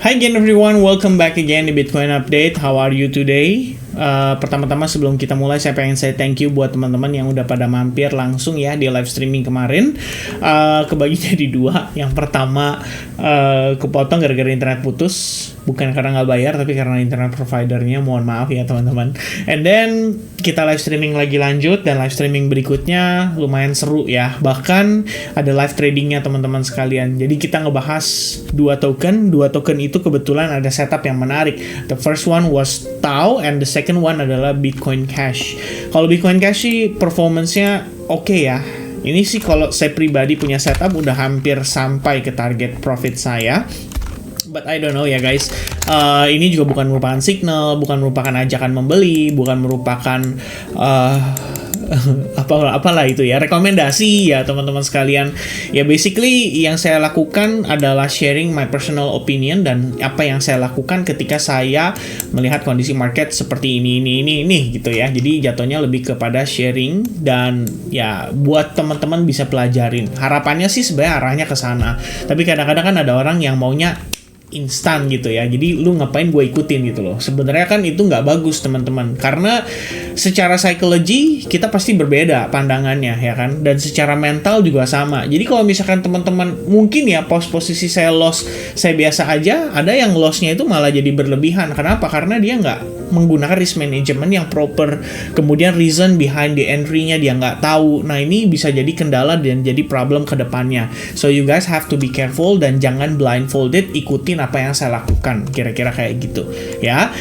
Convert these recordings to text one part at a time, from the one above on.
Hi again everyone, welcome back again di Bitcoin Update. How are you today? Pertama-tama sebelum kita mulai, saya pengen say thank you buat teman-teman yang udah pada mampir langsung ya di live streaming kemarin. Kebagi jadi dua. Yang pertama kepotong gara-gara internet putus, bukan karena nggak bayar tapi karena internet providernya. Mohon maaf ya teman-teman. And then kita live streaming lagi lanjut, dan live streaming berikutnya lumayan seru ya. Bahkan ada live tradingnya teman-teman sekalian. Jadi kita ngebahas dua token itu kebetulan ada setup yang menarik. The first one was Tau, and the second one adalah Bitcoin Cash. Kalau Bitcoin Cash sih performance-nya oke ya. Ini sih kalau saya pribadi punya setup udah hampir sampai ke target profit saya. But I don't know ya guys. Ini juga bukan merupakan signal, bukan merupakan ajakan membeli, bukan merupakan apalah itu ya, rekomendasi ya teman-teman sekalian. Ya basically yang saya lakukan adalah sharing my personal opinion dan apa yang saya lakukan ketika saya melihat kondisi market seperti ini gitu ya. Jadi jatuhnya lebih kepada sharing dan ya buat teman-teman bisa pelajarin. Harapannya sih sebenarnya arahnya ke sana. Tapi kadang-kadang kan ada orang yang maunya instan gitu ya, jadi lu ngapain gue ikutin gitu loh. Sebenarnya kan itu nggak bagus teman-teman, karena secara psikologi kita pasti berbeda pandangannya ya kan, dan secara mental juga sama. Jadi kalau misalkan teman-teman mungkin ya posisi saya loss, saya biasa aja, ada yang lossnya itu malah jadi berlebihan. Kenapa? Karena dia nggak menggunakan risk management yang proper, kemudian reason behind the entry-nya dia nggak tahu. Nah ini bisa jadi kendala dan jadi problem ke depannya. So you guys have to be careful dan jangan blindfolded ikutin apa yang saya lakukan, kira-kira kayak gitu ya.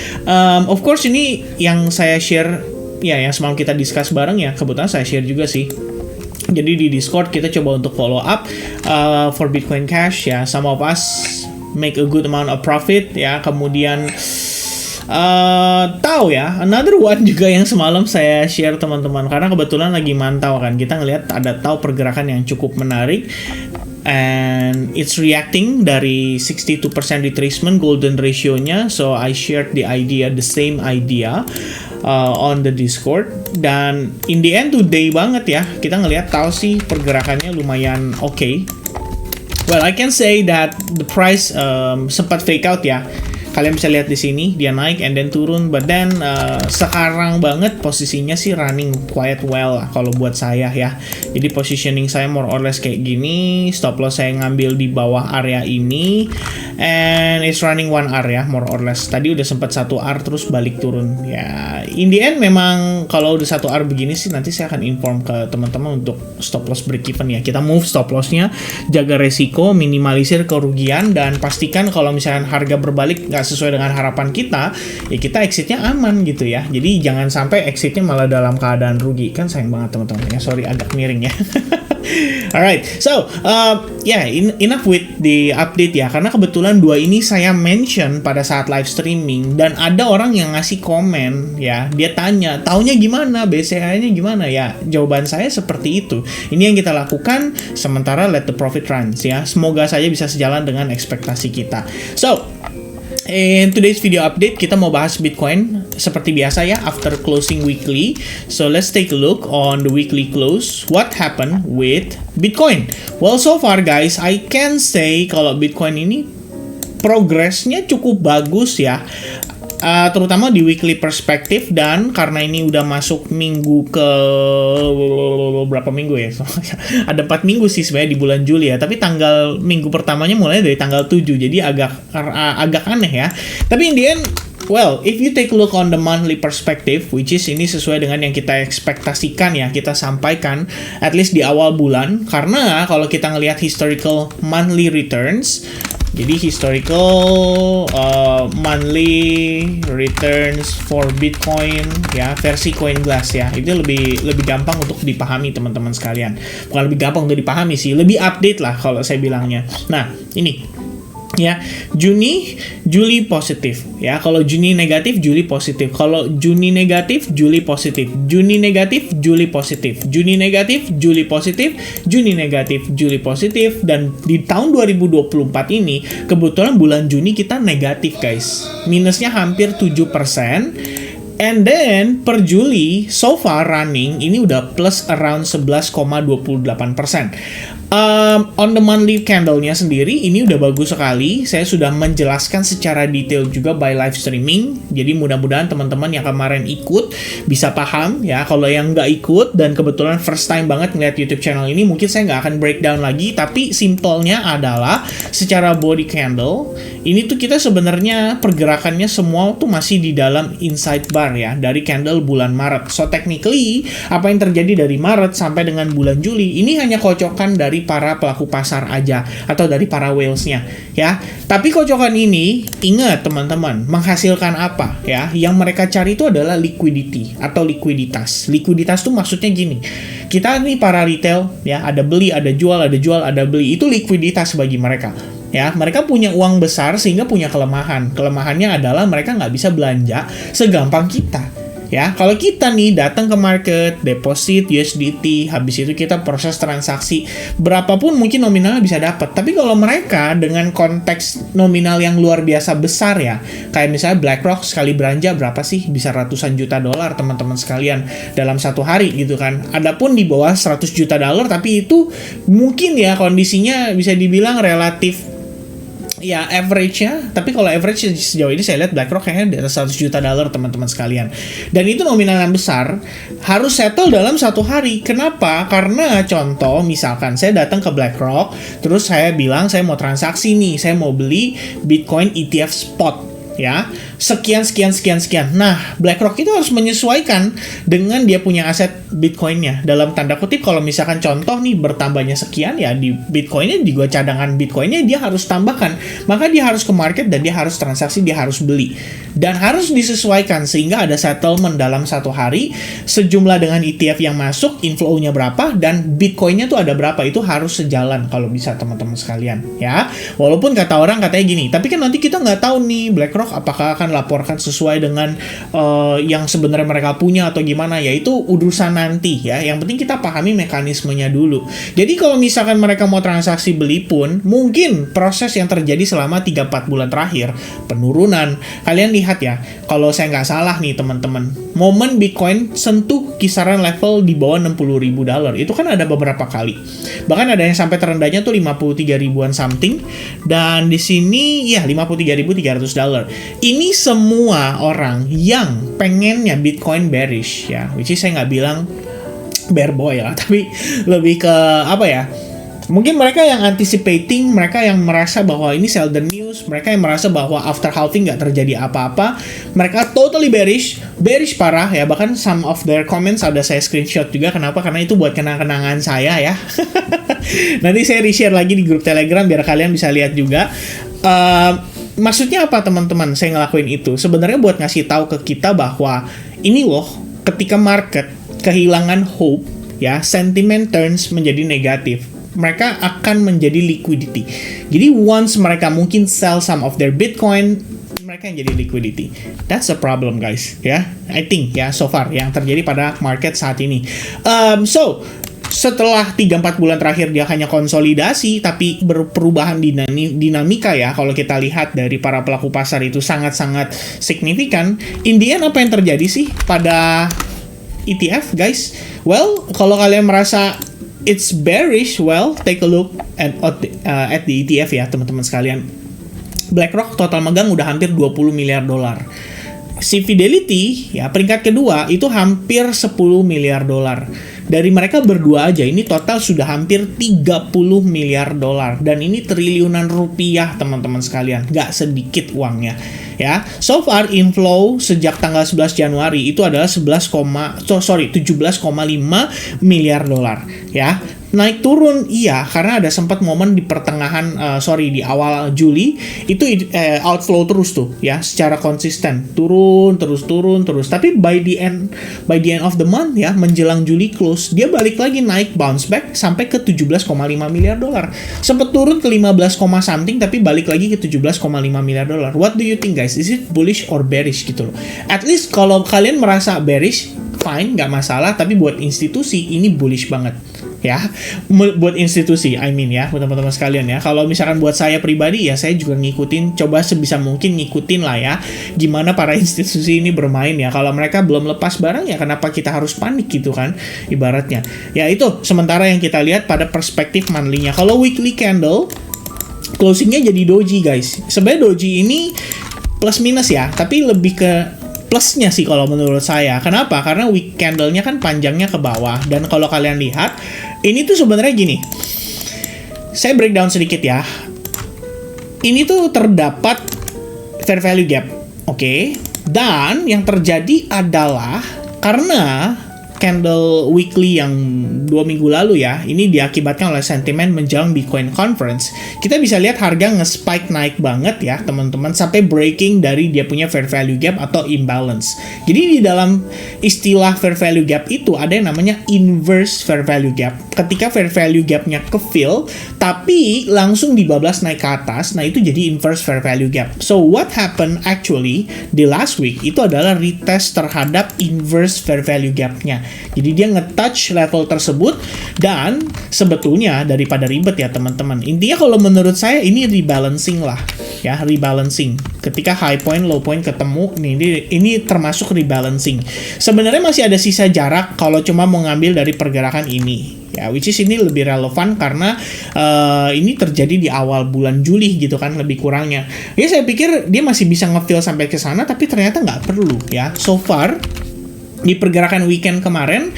Of course ini yang saya share ya, yang semalam kita discuss bareng ya, kebetulan saya share juga sih. Jadi di Discord kita coba untuk follow up for Bitcoin Cash ya. Some of us make a good amount of profit ya. Kemudian tahu ya, another one juga yang semalam saya share teman-teman, karena kebetulan lagi mantau kan, kita ngelihat ada tahu pergerakan yang cukup menarik. And it's reacting dari 62% retracement golden ratio-nya. So I shared the same idea on the Discord. Dan in the end today banget ya, kita ngelihat tahu sih pergerakannya lumayan oke. Well, I can say that the price sempat fake out ya. Kalian bisa lihat di sini dia naik and then turun, but then sekarang banget posisinya sih running quite well kalau buat saya ya. Jadi positioning saya more or less kayak gini, stop loss saya ngambil di bawah area ini, and it's running 1R ya more or less. Tadi udah sempat 1R terus balik turun ya. In the end memang kalau udah 1R begini sih nanti saya akan inform ke teman-teman untuk stop loss break even ya. Kita move stop lossnya, jaga resiko, minimalisir kerugian, dan pastikan kalau misalkan harga berbalik nggak sesuai dengan harapan kita, ya kita exitnya aman gitu ya. Jadi jangan sampai exitnya malah dalam keadaan rugi, kan sayang banget teman-teman ya. Sorry agak miring ya. Alright, so enough with the update ya, karena kebetulan dua ini saya mention pada saat live streaming, dan ada orang yang ngasih komen ya, dia tanya taunya gimana, BCA-nya gimana ya. Jawaban saya seperti itu. Ini yang kita lakukan sementara let the profit runs ya. Semoga saja bisa sejalan dengan ekspektasi kita. So in today's video update, kita mau bahas Bitcoin seperti biasa ya, after closing weekly. So let's take a look on the weekly close. What happened with Bitcoin? Well, so far guys, I can say kalau Bitcoin ini progresnya cukup bagus ya. Terutama di weekly perspective, dan karena ini udah masuk minggu ke berapa minggu ya? Ada 4 minggu sih sebenarnya di bulan Juli ya, tapi tanggal minggu pertamanya mulai dari tanggal 7, jadi agak aneh ya. Tapi in the end, well, if you take a look on the monthly perspective, which is ini sesuai dengan yang kita ekspektasikan ya, kita sampaikan at least di awal bulan, karena kalau kita ngelihat historical monthly returns, jadi historical monthly returns for Bitcoin ya, versi CoinGlass ya, itu lebih gampang untuk dipahami teman-teman sekalian. Bukan lebih gampang untuk dipahami sih, lebih update lah kalau saya bilangnya. Nah ini ya, Juli positif ya. Kalau Juni negatif, Juli positif. Kalau Juni negatif, Juli positif. Juni negatif, Juli positif. Juni negatif, Juli positif. Juni negatif, Juli positif. Dan di tahun 2024 ini kebetulan bulan Juni kita negatif guys. Minusnya hampir 7%. And then per Juli so far running ini udah plus around 11,28%. On the monthly candle-nya sendiri ini udah bagus sekali. Saya sudah menjelaskan secara detail juga by live streaming. Jadi mudah-mudahan teman-teman yang kemarin ikut bisa paham ya. Kalau yang nggak ikut dan kebetulan first time banget ngeliat YouTube channel ini, mungkin saya nggak akan breakdown lagi. Tapi simpelnya adalah secara body candle ini tuh kita sebenarnya pergerakannya semua tuh masih di dalam inside bar ya dari candle bulan Maret. So technically apa yang terjadi dari Maret sampai dengan bulan Juli ini hanya kocokan dari para pelaku pasar aja atau dari para whales-nya ya. Tapi kocokan ini ingat teman-teman menghasilkan apa ya? Yang mereka cari itu adalah liquidity atau likuiditas. Likuiditas tuh maksudnya gini. Kita nih para retail ya, ada beli, ada jual, ada jual, ada beli. Itu likuiditas bagi mereka. Ya, mereka punya uang besar sehingga punya kelemahan. Kelemahannya adalah mereka nggak bisa belanja segampang kita. Ya, kalau kita nih datang ke market, deposit USDT, habis itu kita proses transaksi, berapapun mungkin nominalnya bisa dapat. Tapi kalau mereka dengan konteks nominal yang luar biasa besar ya, kayak misalnya BlackRock sekali belanja berapa sih? Bisa ratusan juta dolar teman-teman sekalian dalam satu hari gitu kan. Adapun di bawah 100 juta dolar, tapi itu mungkin ya kondisinya bisa dibilang relatif ya average-nya, tapi kalau average sejauh ini saya lihat BlackRock kayaknya di atas 100 juta dolar teman-teman sekalian. Dan itu nominal yang besar, harus settle dalam satu hari. Kenapa? Karena contoh misalkan saya datang ke BlackRock, terus saya bilang saya mau transaksi nih, saya mau beli Bitcoin ETF spot ya, sekian. Nah, BlackRock itu harus menyesuaikan dengan dia punya aset Bitcoinnya. Dalam tanda kutip, kalau misalkan contoh nih bertambahnya sekian ya di Bitcoinnya juga cadangan Bitcoinnya dia harus tambahkan. Maka dia harus ke market dan dia harus transaksi, dia harus beli. Dan harus disesuaikan sehingga ada settlement dalam satu hari sejumlah dengan ETF yang masuk, inflow-nya berapa dan Bitcoinnya tuh ada berapa. Itu harus sejalan kalau bisa teman-teman sekalian ya. Walaupun kata orang katanya gini, tapi kan nanti kita nggak tahu nih BlackRock apakah akan laporkan sesuai dengan yang sebenarnya mereka punya atau gimana, ya itu urusan nanti ya. Yang penting kita pahami mekanismenya dulu. Jadi kalau misalkan mereka mau transaksi beli pun, mungkin proses yang terjadi selama 3-4 bulan terakhir, penurunan. Kalian lihat ya, kalau saya nggak salah nih teman-teman, momen Bitcoin sentuh kisaran level di bawah 60 ribu dolar. Itu kan ada beberapa kali. Bahkan ada yang sampai terendahnya tuh 53 ribuan something. Dan di sini ya 53.300 dolar. Ini semua orang yang pengennya Bitcoin bearish ya, which is saya nggak bilang bear boy lah, tapi lebih ke apa ya, mungkin mereka yang anticipating, mereka yang merasa bahwa ini sell the news, mereka yang merasa bahwa after halving nggak terjadi apa-apa, mereka totally bearish parah ya. Bahkan some of their comments ada saya screenshot juga. Kenapa? Karena itu buat kenang-kenangan saya ya. Nanti saya reshare lagi di grup Telegram biar kalian bisa lihat juga. Maksudnya apa teman-teman saya ngelakuin itu? Sebenarnya buat ngasih tahu ke kita bahwa ini loh, ketika market kehilangan hope ya, sentiment turns menjadi negatif, mereka akan menjadi liquidity. Jadi once mereka mungkin sell some of their Bitcoin, mereka yang jadi liquidity. That's a problem guys ya. I think ya so far yang terjadi pada market saat ini. Setelah 3-4 bulan terakhir dia hanya konsolidasi, tapi berperubahan dinamika ya. Kalau kita lihat dari para pelaku pasar itu sangat-sangat signifikan. In the end apa yang terjadi sih pada ETF guys? Well, kalau kalian merasa it's bearish, well, take a look at the ETF ya teman-teman sekalian. BlackRock total megang udah hampir 20 miliar dolar. Si Fidelity ya peringkat kedua itu hampir 10 miliar dolar. Dari mereka berdua aja ini total sudah hampir 30 miliar dolar. Dan ini triliunan rupiah teman-teman sekalian. Nggak sedikit uangnya. Ya, so far inflow sejak tanggal 11 Januari itu adalah 17,5 miliar dolar ya. Naik turun iya, karena ada sempat momen di pertengahan di awal Juli itu outflow terus tuh ya, secara konsisten turun terus. Tapi by the end of the month ya, menjelang Juli close, dia balik lagi naik, bounce back sampai ke 17,5 miliar dolar. Sempat turun ke 15, something tapi balik lagi ke 17,5 miliar dolar. What do you think guys? Is it bullish or bearish gitu loh? At least kalau kalian merasa bearish, fine, nggak masalah. Tapi buat institusi ini bullish banget. ya. Buat institusi, ya, buat teman-teman sekalian ya. Kalau misalkan buat saya pribadi ya, saya juga ngikutin, coba sebisa mungkin ngikutin lah ya, gimana para institusi ini bermain ya. Kalau mereka belum lepas barang ya, kenapa kita harus panik gitu kan, ibaratnya. Ya itu sementara yang kita lihat pada perspektif monthly-nya. Kalau weekly candle, closingnya jadi doji guys. Sebenarnya doji ini plus minus ya, tapi lebih ke plusnya sih kalau menurut saya. Kenapa? Karena week candle-nya kan panjangnya ke bawah. Dan kalau kalian lihat, ini tuh sebenarnya gini. Saya breakdown sedikit ya. Ini tuh terdapat fair value gap. Oke. Dan yang terjadi adalah karena candle weekly yang 2 minggu lalu ya, ini diakibatkan oleh sentimen menjelang Bitcoin Conference. Kita bisa lihat harga nge-spike naik banget ya teman-teman, sampai breaking dari dia punya fair value gap atau imbalance. Jadi di dalam istilah fair value gap itu ada yang namanya inverse fair value gap. Ketika fair value gap-nya ke-fill, tapi langsung dibablas naik ke atas, nah itu jadi inverse fair value gap. So what happened actually di last week itu adalah retest terhadap inverse fair value gap-nya. Jadi dia nge-touch level tersebut, dan sebetulnya daripada ribet ya teman-teman, intinya kalau menurut saya ini rebalancing lah ya, rebalancing. Ketika high point low point ketemu, ini termasuk rebalancing. Sebenarnya masih ada sisa jarak kalau cuma mau ngambil dari pergerakan ini ya, which is ini lebih relevan karena ini terjadi di awal bulan Juli gitu kan, lebih kurangnya ya. Saya pikir dia masih bisa nge-fill sampai ke sana, tapi ternyata nggak perlu ya. So far di pergerakan weekend kemarin,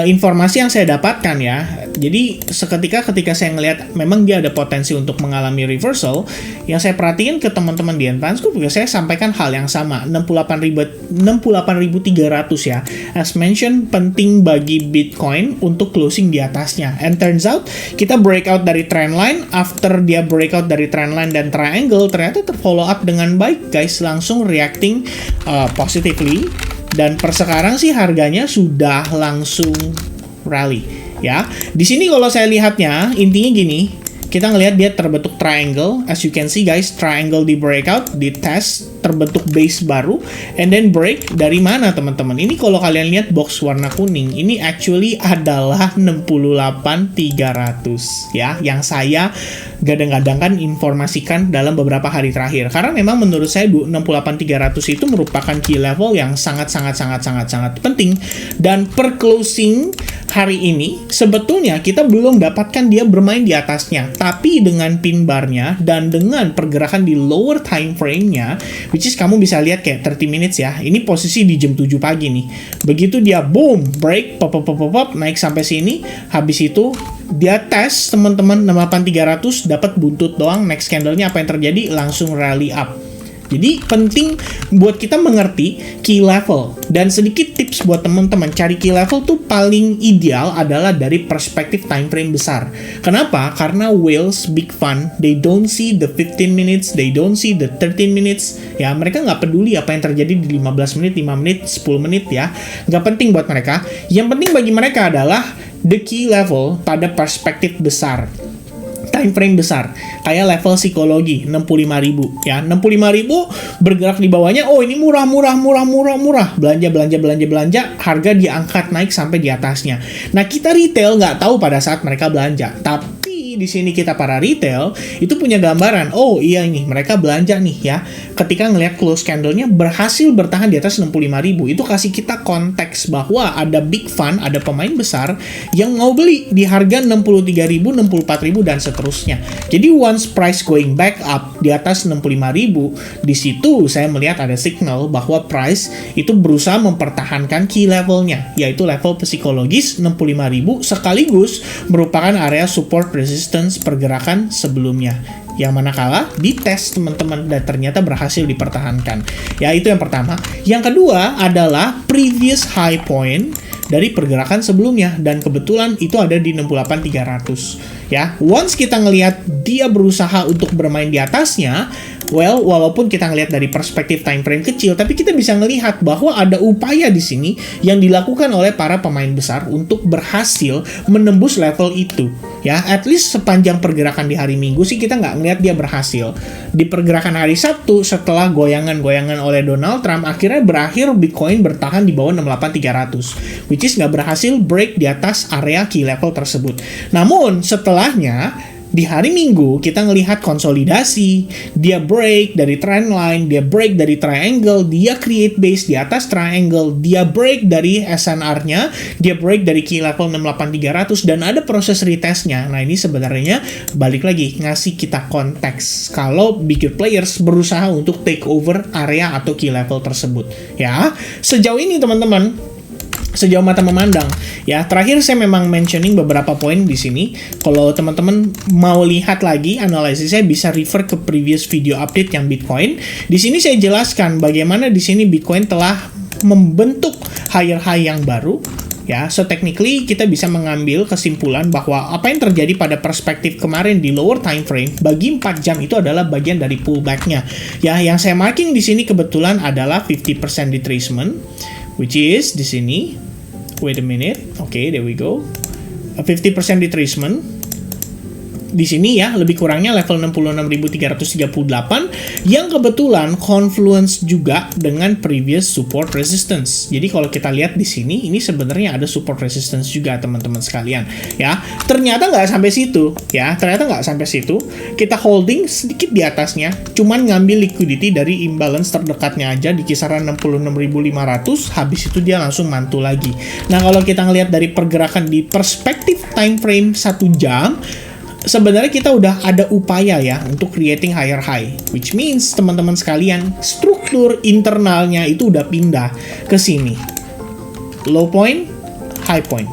informasi yang saya dapatkan ya, jadi ketika saya ngelihat memang dia ada potensi untuk mengalami reversal, yang saya perhatiin ke teman-teman di Advance Group juga saya sampaikan hal yang sama, 68.300 ya, as mentioned, penting bagi Bitcoin untuk closing di atasnya. And turns out kita breakout dari trendline, after dia breakout dari trendline dan triangle, ternyata terfollow up dengan baik guys, langsung reacting positively. Dan per sekarang sih harganya sudah langsung rally ya. Di sini kalau saya lihatnya intinya gini, kita ngelihat dia terbentuk triangle, as you can see guys, triangle di breakout, di test, terbentuk base baru, and then break dari mana teman-teman? Ini kalau kalian lihat box warna kuning, ini actually adalah 68.300 ya, yang saya gadang-gadangkan informasikan dalam beberapa hari terakhir. Karena memang menurut saya 68.300 itu merupakan key level yang sangat penting. Dan per closing hari ini sebetulnya kita belum dapatkan dia bermain di atasnya, tapi dengan pin bar-nya dan dengan pergerakan di lower time frame-nya, which is kamu bisa lihat kayak 30 minutes ya, ini posisi di jam 7 pagi nih. Begitu dia boom, break, pop, naik sampai sini, habis itu dia tes teman-teman 68.300, dapat buntut doang, next candle-nya apa yang terjadi? Langsung rally up. Jadi penting buat kita mengerti key level. Dan sedikit tips buat teman-teman, cari key level tuh paling ideal adalah dari perspektif time frame besar. Kenapa? Karena whales, big fun, they don't see the 15 minutes, they don't see the 13 minutes. Ya, mereka nggak peduli apa yang terjadi di 15 menit, 5 menit, 10 menit ya. Nggak penting buat mereka. Yang penting bagi mereka adalah the key level pada perspektif besar, time frame besar, kayak level psikologi 65.000 ya. 65.000 bergerak di bawahnya, oh ini murah, belanja, harga diangkat naik sampai di atasnya. Nah, kita retail nggak tahu pada saat mereka belanja, tapi di sini kita para retail itu punya gambaran, oh iya ini mereka belanja nih ya. Ketika ngelihat close candle-nya berhasil bertahan di atas 65.000, itu kasih kita konteks bahwa ada big fund, ada pemain besar yang mau beli di harga 63.000, 64.000 dan seterusnya. Jadi once price going back up di atas 65.000, di situ saya melihat ada signal bahwa price itu berusaha mempertahankan key levelnya, yaitu level psikologis 65.000, sekaligus merupakan area support resistance pergerakan sebelumnya, yang manakala dites teman-teman dan ternyata berhasil dipertahankan. Ya, itu yang pertama. Yang kedua adalah previous high point dari pergerakan sebelumnya, dan kebetulan itu ada di 68.300 Ya, once kita ngelihat dia berusaha untuk bermain di atasnya, well, walaupun kita ngelihat dari perspektif time frame kecil, tapi kita bisa ngelihat bahwa ada upaya di sini yang dilakukan oleh para pemain besar untuk berhasil menembus level itu. Ya, at least sepanjang pergerakan di hari Minggu sih kita nggak ngelihat dia berhasil. Di pergerakan hari Sabtu setelah goyangan-goyangan oleh Donald Trump, akhirnya berakhir Bitcoin bertahan di bawah 68.300, which is nggak berhasil break di atas area key level tersebut. Namun setelahnya di hari Minggu kita ngelihat konsolidasi, dia break dari trend line, dia break dari triangle, dia create base di atas triangle, dia break dari SNR-nya, dia break dari key level 68.300 dan ada proses retestnya. Nah, ini sebenarnya balik lagi ngasih kita konteks kalau bigger players berusaha untuk take over area atau key level tersebut. Ya, sejauh ini teman-teman, sejauh mata memandang, ya terakhir saya memang mentioning beberapa poin di sini. Kalau teman-teman mau lihat lagi analisis saya bisa refer ke previous video update yang Bitcoin. Di sini saya jelaskan bagaimana di sini Bitcoin telah membentuk higher high yang baru. Ya, so technically kita bisa mengambil kesimpulan bahwa apa yang terjadi pada perspektif kemarin di lower time frame bagi 4 jam itu adalah bagian dari pullback-nya. Ya, yang saya marking di sini kebetulan adalah 50% retracement, which is di sini. Wait a minute. Okay, there we go. A 50% retracement. Di sini ya, lebih kurangnya level 66.338 yang kebetulan confluence juga dengan previous support resistance. Jadi kalau kita lihat di sini, ini sebenarnya ada support resistance juga teman-teman sekalian. Ya, ternyata nggak sampai situ. Ya, ternyata nggak sampai situ. Kita holding sedikit di atasnya, cuman ngambil liquidity dari imbalance terdekatnya aja di kisaran 66.500. Habis itu dia langsung mantul lagi. Nah, kalau kita ngelihat dari pergerakan di perspektif time frame 1 jam, sebenarnya kita udah ada upaya ya untuk creating higher high, which means teman-teman sekalian struktur internalnya itu udah pindah ke sini, low point, high point.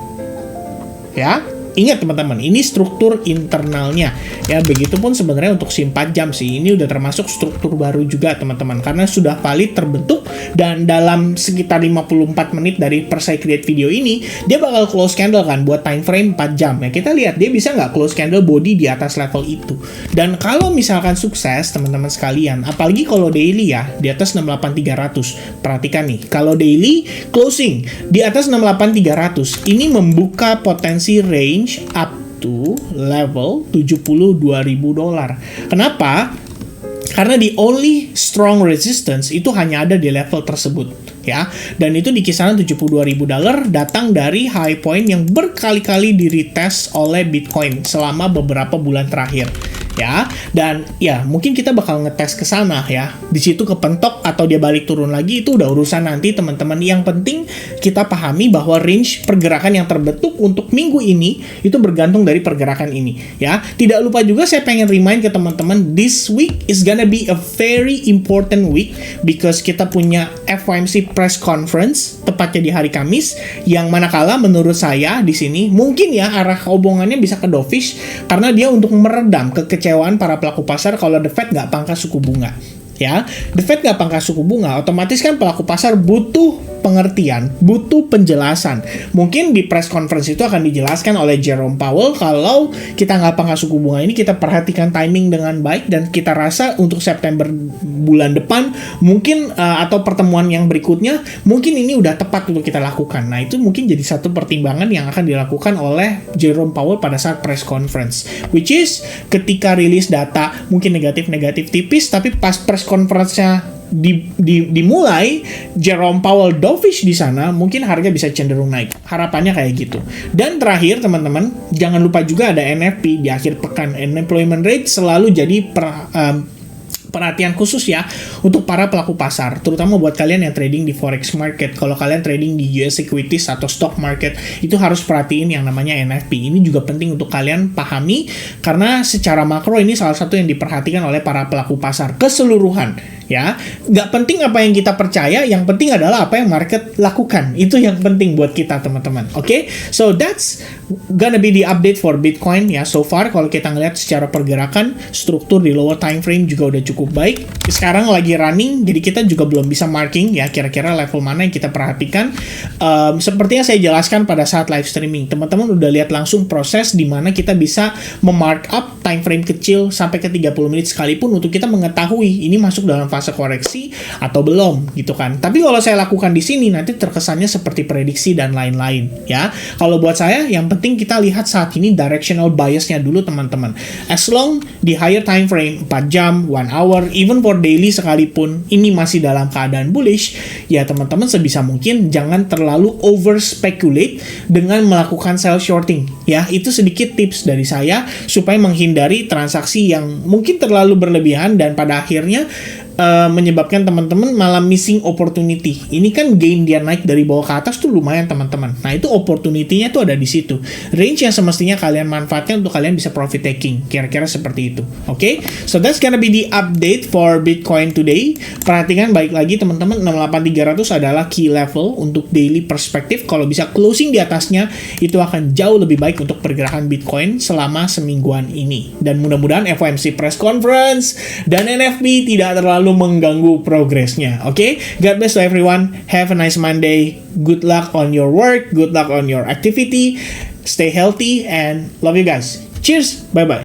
Ya, ingat teman-teman, ini struktur internalnya. Ya, begitupun sebenarnya untuk SIM 4 jam sih, ini udah termasuk struktur baru juga teman-teman, karena sudah valid terbentuk dan dalam sekitar 54 menit dari per saya create video ini, dia bakal close candle kan buat time frame 4 jam. Ya, kita lihat dia bisa nggak close candle body di atas level itu. Dan kalau misalkan sukses teman-teman sekalian, apalagi kalau daily ya, di atas 68.300. Perhatikan nih, kalau daily closing di atas 68.300, ini membuka potensi range up to level $72.000. Kenapa? Karena the only strong resistance itu hanya ada di level tersebut, ya. Dan itu di kisaran $72.000 datang dari high point yang berkali-kali di retest oleh Bitcoin selama beberapa bulan terakhir. Ya, dan ya mungkin kita bakal ngetes ke sana ya. Di situ kepentok atau dia balik turun lagi itu udah urusan nanti teman-teman. Yang penting kita pahami bahwa range pergerakan yang terbentuk untuk minggu ini itu bergantung dari pergerakan ini ya. Tidak lupa juga saya pengen remind ke teman-teman, this week is gonna be a very important week because kita punya FOMC press conference tepatnya di hari Kamis, yang manakala menurut saya di sini mungkin ya arah omongannya bisa ke dovish karena dia untuk meredam kekecewaan para pelaku pasar kalau The Fed nggak pangkas suku bunga. Ya, The Fed nggak pangkas suku bunga, otomatis kan pelaku pasar butuh pengertian, butuh penjelasan. Mungkin di press conference itu akan dijelaskan oleh Jerome Powell kalau kita nggak pangkas suku bunga ini, kita perhatikan timing dengan baik dan kita rasa untuk September bulan depan mungkin atau pertemuan yang berikutnya mungkin ini udah tepat untuk kita lakukan. Nah, itu mungkin jadi satu pertimbangan yang akan dilakukan oleh Jerome Powell pada saat press conference, which is ketika rilis data mungkin negatif-negatif tipis, tapi pas press conference-nya dimulai, Jerome Powell dovish di sana, mungkin harga bisa cenderung naik. Harapannya kayak gitu. Dan terakhir teman-teman, jangan lupa juga ada NFP di akhir pekan. Unemployment rate selalu jadi perhatian khusus ya untuk para pelaku pasar, terutama buat kalian yang trading di forex market. Kalau kalian trading di US equities atau stock market, itu harus perhatiin yang namanya NFP. Ini juga penting untuk kalian pahami karena secara makro ini salah satu yang diperhatikan oleh para pelaku pasar keseluruhan ya. Nggak penting apa yang kita percaya, yang penting adalah apa yang market lakukan. Itu yang penting buat kita teman-teman. Oke, so that's gonna be the update for Bitcoin ya. So far kalau kita ngeliat secara pergerakan, struktur di lower time frame juga udah cukup baik. Sekarang lagi running, jadi kita juga belum bisa marking ya kira-kira level mana yang kita perhatikan. Seperti yang saya jelaskan pada saat live streaming, teman-teman udah lihat langsung proses di mana kita bisa memark up time frame kecil sampai ke 30 menit sekalipun untuk kita mengetahui ini masuk dalam fase koreksi atau belum gitu kan. Tapi kalau saya lakukan di sini nanti terkesannya seperti prediksi dan lain-lain ya. Kalau buat saya yang penting kita lihat saat ini directional biasnya dulu teman-teman. As long di higher time frame 4 jam, 1 hour, even for daily sekalipun ini masih dalam keadaan bullish, ya teman-teman sebisa mungkin jangan terlalu over speculate dengan melakukan sell shorting ya. Itu sedikit tips dari saya supaya menghindari transaksi yang mungkin terlalu berlebihan dan pada akhirnya menyebabkan teman-teman malah missing opportunity. Ini kan gain dia naik dari bawah ke atas tuh lumayan teman-teman. Nah itu opportunity-nya tuh ada di situ. Range yang semestinya kalian manfaatkan untuk kalian bisa profit taking. Kira-kira seperti itu. Oke? So that's gonna be the update for Bitcoin today. Perhatikan baik lagi teman-teman, 68300 adalah key level untuk daily perspektif. Kalau bisa closing di atasnya, itu akan jauh lebih baik untuk pergerakan Bitcoin selama semingguan ini. Dan mudah-mudahan FOMC press conference dan NFP tidak terlalu mengganggu progresnya. Oke? God bless to everyone. Have a nice Monday. Good luck on your work. Good luck on your activity. Stay healthy and love you guys. Cheers. Bye-bye.